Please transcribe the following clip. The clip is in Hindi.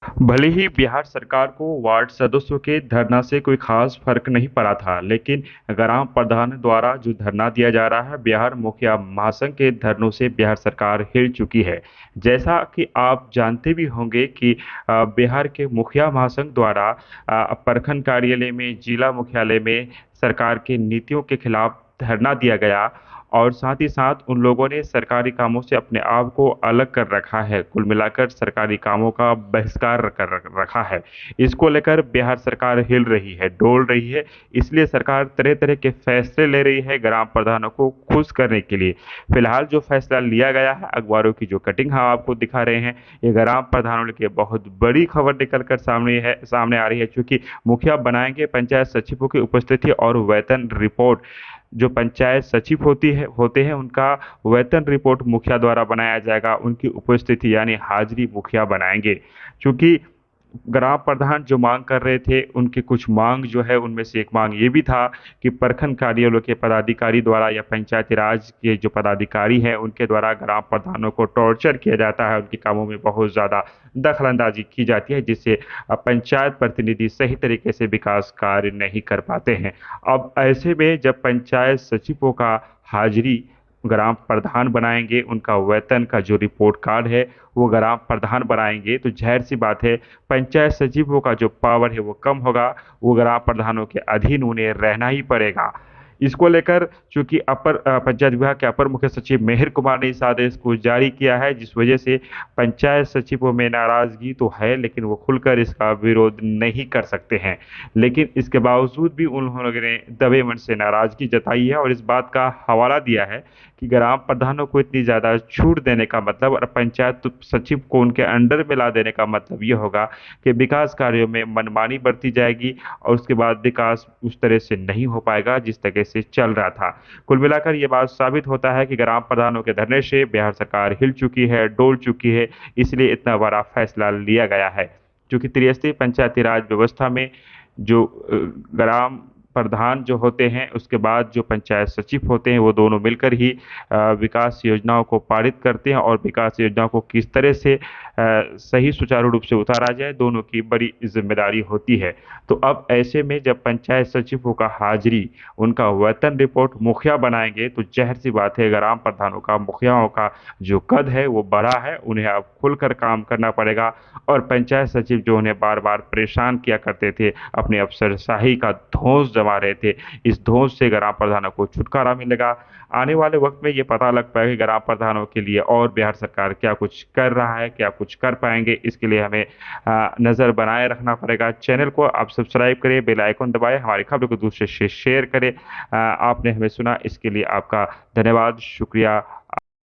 भले ही बिहार सरकार को वार्ड सदस्यों के धरना से कोई खास फर्क नहीं पड़ा था, लेकिन ग्राम प्रधान द्वारा जो धरना दिया जा रहा है, बिहार मुखिया महासंघ के धरनों से बिहार सरकार हिल चुकी है। जैसा कि आप जानते भी होंगे कि बिहार के मुखिया महासंघ द्वारा प्रखंड कार्यालय में, जिला मुख्यालय में सरकार की नीतियों के खिलाफ धरना दिया गया और साथ ही साथ उन लोगों ने सरकारी कामों से अपने आप को अलग कर रखा है। कुल मिलाकर सरकारी कामों का बहिष्कार रखा है। इसको लेकर बिहार सरकार हिल रही है, डोल रही है। इसलिए सरकार तरह तरह के फैसले ले रही है ग्राम प्रधानों को खुश करने के लिए। फिलहाल जो फैसला लिया गया है, अखबारों की जो कटिंग हम आपको दिखा रहे हैं, ये ग्राम प्रधानों की बहुत बड़ी खबर निकल कर सामने आ रही है। क्योंकि मुखिया बनाएंगे पंचायत सचिवों की उपस्थिति और वेतन रिपोर्ट, जो पंचायत सचिव होते हैं उनका वेतन रिपोर्ट मुखिया द्वारा बनाया जाएगा। उनकी उपस्थिति यानी हाजिरी मुखिया बनाएंगे। क्योंकि ग्राम प्रधान जो मांग कर रहे थे, उनकी कुछ मांग जो है उनमें से एक मांग ये भी था कि प्रखंड कार्यालयों के पदाधिकारी द्वारा या पंचायती राज के जो पदाधिकारी हैं उनके द्वारा ग्राम प्रधानों को टॉर्चर किया जाता है, उनके कामों में बहुत ज़्यादा दखलंदाजी की जाती है, जिससे पंचायत प्रतिनिधि सही तरीके से विकास कार्य नहीं कर पाते हैं। अब ऐसे में जब पंचायत सचिवों का हाजिरी ग्राम प्रधान बनाएंगे, उनका वेतन का जो रिपोर्ट कार्ड है वो ग्राम प्रधान बनाएंगे, तो जाहिर सी बात है पंचायत सचिवों का जो पावर है वो कम होगा। वो ग्राम प्रधानों के अधीन उन्हें रहना ही पड़ेगा। इसको लेकर चूंकि पंचायत विभाग के अपर मुख्य सचिव मिहिर कुमार ने इस आदेश को जारी किया है, जिस वजह से पंचायत सचिवों में नाराजगी तो है, लेकिन वो खुलकर इसका विरोध नहीं कर सकते हैं। लेकिन इसके बावजूद भी उन्होंने दबे मन से नाराजगी जताई है और इस बात का हवाला दिया है कि ग्राम प्रधानों को इतनी ज्यादा छूट देने का मतलब और पंचायत सचिव को उनके अंडर में ला देने का मतलब ये होगा कि विकास कार्यों में मनमानी बरती जाएगी और उसके बाद विकास उस तरह से नहीं हो पाएगा जिस तरह से चल रहा था। कुल मिलाकर ये बात साबित होता है कि ग्राम प्रधानों के धरने से बिहार सरकार हिल चुकी है, डोल चुकी है। इसलिए इतना बड़ा फैसला लिया गया है। क्योंकि त्रिस्तरीय पंचायती राज व्यवस्था में जो ग्राम प्रधान जो होते हैं, उसके बाद जो पंचायत सचिव होते हैं, वो दोनों मिलकर ही विकास योजनाओं को पारित करते हैं और विकास योजनाओं को किस तरह से सही सुचारू रूप से उतारा जाए, दोनों की बड़ी जिम्मेदारी होती है। तो अब ऐसे में जब पंचायत सचिवों का हाजिरी, उनका वेतन रिपोर्ट मुखिया बनाएंगे, तो जाहिर सी बात है ग्राम प्रधानों का, मुखियाओं का जो कद है वो बड़ा है, उन्हें अब खुलकर काम करना पड़ेगा। और पंचायत सचिव जो उन्हें बार बार परेशान किया करते थे, अपने अफसरशाही का धौंस जमा रहे थे, इस धौंस से ग्राम प्रधानों को छुटकारा मिलेगा। आने वाले वक्त में ये पता लग पाएगा कि ग्राम प्रधानों के लिए और बिहार सरकार क्या कुछ कर रहा है, क्या कुछ कर पाएंगे। इसके लिए हमें नज़र बनाए रखना पड़ेगा। चैनल को आप सब्सक्राइब करें, बेल आइकन दबाएं, हमारी खबर को दूसरे से शेयर करें। आपने हमें सुना, इसके लिए आपका धन्यवाद, शुक्रिया।